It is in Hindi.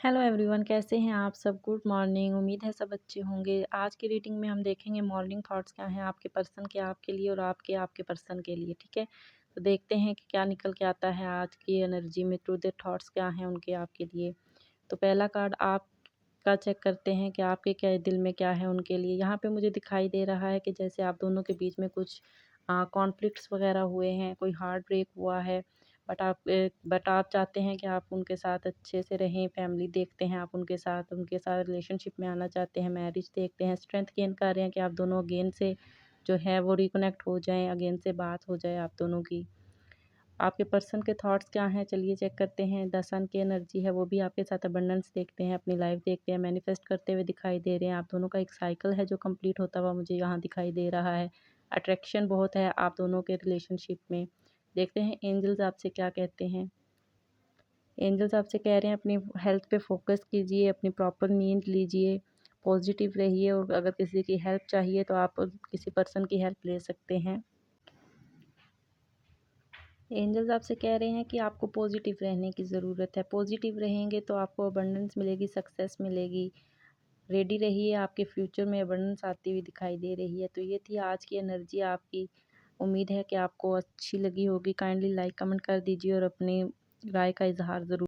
हेलो एवरीवन, कैसे हैं आप सब। Good morning. उम्मीद है सब अच्छे होंगे। आज की रीडिंग में हम देखेंगे मॉर्निंग थॉट्स क्या हैं आपके पर्सन के आपके लिए और आपके आपके पर्सन के लिए। ठीक है, तो देखते हैं कि क्या निकल के आता है आज की एनर्जी में। ट्रू देयर थॉट्स क्या हैं उनके आपके लिए। तो पहला कार्ड आपका चेक करते हैं कि आपके क्या दिल में क्या है उनके लिए। यहाँ पे मुझे दिखाई दे रहा है कि जैसे आप दोनों के बीच में कुछ कॉन्फ्लिक्ट्स वगैरह हुए हैं, कोई हार्ट ब्रेक हुआ है। बट आप चाहते हैं कि आप उनके साथ अच्छे से रहें, फैमिली देखते हैं आप उनके साथ रिलेशनशिप में आना चाहते हैं, मैरिज देखते हैं, स्ट्रेंथ गेन कर रहे हैं कि आप दोनों अगेन से जो है वो रिकनेक्ट हो जाएं, अगेन से बात हो जाए आप दोनों की। आपके पर्सन के थॉट्स क्या हैं चलिए चेक करते हैं। द सन की एनर्जी है, वो भी आपके साथ अबंडेंस देखते हैं, अपनी लाइफ देखते हैं, मैनिफेस्ट करते हुए दिखाई दे रहे हैं। आप दोनों का एक साइकिल है जो कंप्लीट होता हुआ मुझे यहाँ दिखाई दे रहा है। अट्रैक्शन बहुत है आप दोनों के रिलेशनशिप में। देखते हैं एंजल्स आपसे क्या कहते हैं। एंजल्स आपसे कह रहे हैं अपनी हेल्थ पे फोकस कीजिए, अपनी प्रॉपर नींद लीजिए, पॉजिटिव रहिए और अगर किसी की हेल्प चाहिए तो आप किसी पर्सन की हेल्प ले सकते हैं। एंजल्स आपसे कह रहे हैं कि आपको पॉजिटिव रहने की ज़रूरत है। पॉजिटिव रहेंगे तो आपको अबंडेंस मिलेगी, सक्सेस मिलेगी। रेडी रहिए, आपके फ्यूचर में अबंडेंस आती हुई दिखाई दे रही है। तो ये थी आज की एनर्जी आपकी। उम्मीद है कि आपको अच्छी लगी होगी। काइंडली लाइक कमेंट कर दीजिए और अपनी राय का इजहार ज़रूर